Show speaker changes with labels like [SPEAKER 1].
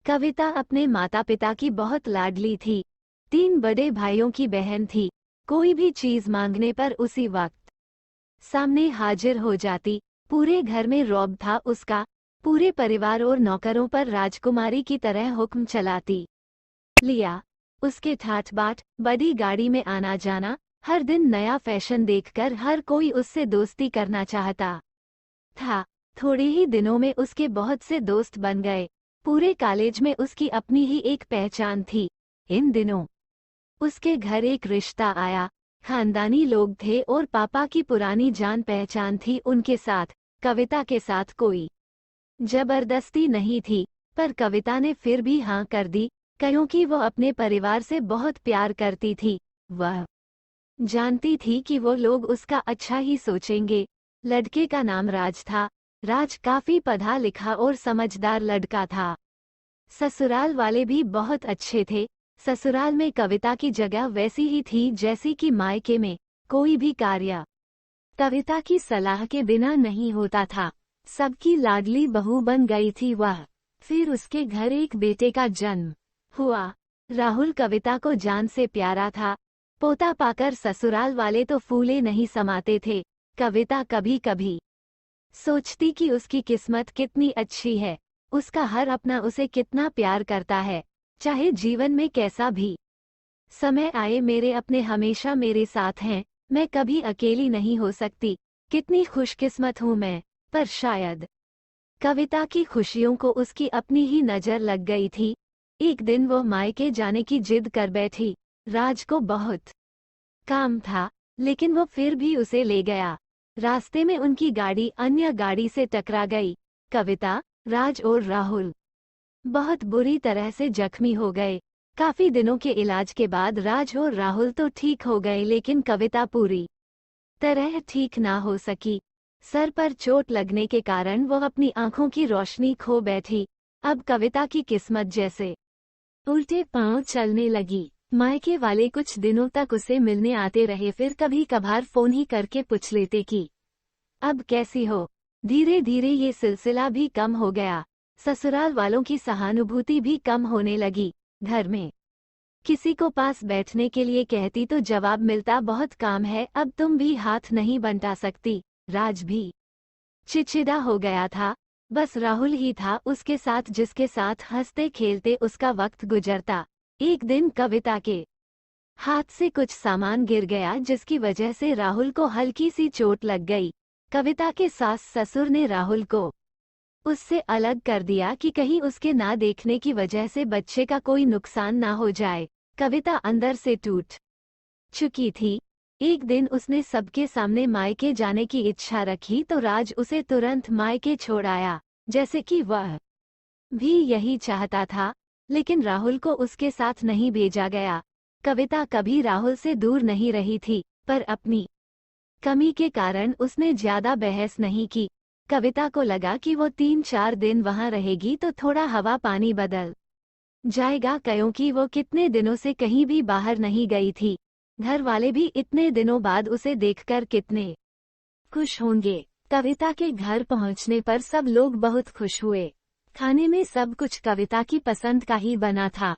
[SPEAKER 1] कविता अपने माता पिता की बहुत लाडली थी। 3 बड़े भाइयों की बहन थी। कोई भी चीज मांगने पर उसी वक्त सामने हाजिर हो जाती। पूरे घर में रौब था उसका। पूरे परिवार और नौकरों पर राजकुमारी की तरह हुक्म चलाती। लिया उसके ठाठ बाट, बड़ी गाड़ी में आना जाना, हर दिन नया फैशन देखकर हर कोई उससे दोस्ती करना चाहता था। थोड़े ही दिनों में उसके बहुत से दोस्त बन गए। पूरे कॉलेज में उसकी अपनी ही एक पहचान थी। इन दिनों उसके घर एक रिश्ता आया। खानदानी लोग थे और पापा की पुरानी जान पहचान थी उनके साथ। कविता के साथ कोई जबरदस्ती नहीं थी, पर कविता ने फिर भी हाँ कर दी, क्योंकि वो अपने परिवार से बहुत प्यार करती थी। वह जानती थी कि वो लोग उसका अच्छा ही सोचेंगे। लड़के का नाम राज था। राज काफी पढ़ा लिखा और समझदार लड़का था। ससुराल वाले भी बहुत अच्छे थे। ससुराल में कविता की जगह वैसी ही थी जैसी कि मायके में। कोई भी कार्य कविता की सलाह के बिना नहीं होता था। सबकी लाडली बहू बन गई थी वह। फिर उसके घर एक बेटे का जन्म हुआ। राहुल कविता को जान से प्यारा था। पोता पाकर ससुराल वाले तो फूले नहीं समाते थे। कविता कभी कभी सोचती कि उसकी किस्मत कितनी अच्छी है। उसका हर अपना उसे कितना प्यार करता है, चाहे जीवन में कैसा भी समय आए। मेरे अपने हमेशा मेरे साथ हैं। मैं कभी अकेली नहीं हो सकती। कितनी खुशकिस्मत हूँ मैं। पर शायद कविता की खुशियों को उसकी अपनी ही नजर लग गई थी। एक दिन वो मायके जाने की जिद कर बैठी। राज को बहुत काम था, लेकिन वो फिर भी उसे ले गया। रास्ते में उनकी गाड़ी अन्य गाड़ी से टकरा गई। कविता, राज और राहुल बहुत बुरी तरह से जख्मी हो गए। काफी दिनों के इलाज के बाद राज और राहुल तो ठीक हो गए, लेकिन कविता पूरी तरह ठीक ना हो सकी। सर पर चोट लगने के कारण वो अपनी आंखों की रोशनी खो बैठी। अब कविता की किस्मत जैसे उल्टे पांव चलने लगी। मायके वाले कुछ दिनों तक उसे मिलने आते रहे, फिर कभी कभार फोन ही करके पूछ लेते कि अब कैसी हो। धीरे धीरे ये सिलसिला भी कम हो गया। ससुराल वालों की सहानुभूति भी कम होने लगी। घर में किसी को पास बैठने के लिए कहती तो जवाब मिलता, बहुत काम है, अब तुम भी हाथ नहीं बंटा सकती। राज भी चिड़चिड़ा हो गया था। बस राहुल ही था उसके साथ, जिसके साथ हंसते खेलते उसका वक्त गुजरता। एक दिन कविता के हाथ से कुछ सामान गिर गया, जिसकी वजह से राहुल को हल्की सी चोट लग गई। कविता के सास ससुर ने राहुल को उससे अलग कर दिया कि कहीं उसके ना देखने की वजह से बच्चे का कोई नुकसान ना हो जाए। कविता अंदर से टूट चुकी थी। एक दिन उसने सबके सामने मायके जाने की इच्छा रखी तो राज उसे तुरंत मायके छोड़ आया, जैसे कि वह भी यही चाहता था। लेकिन राहुल को उसके साथ नहीं भेजा गया। कविता कभी राहुल से दूर नहीं रही थी, पर अपनी कमी के कारण उसने ज्यादा बहस नहीं की। कविता को लगा कि वो 3-4 दिन वहां रहेगी तो थोड़ा हवा पानी बदल जाएगा, क्योंकि वो कितने दिनों से कहीं भी बाहर नहीं गई थी। घर वाले भी इतने दिनों बाद उसे देखकर कितने खुश होंगे। कविता के घर पहुंचने पर सब लोग बहुत खुश हुए। खाने में सब कुछ कविता की पसंद का ही बना था।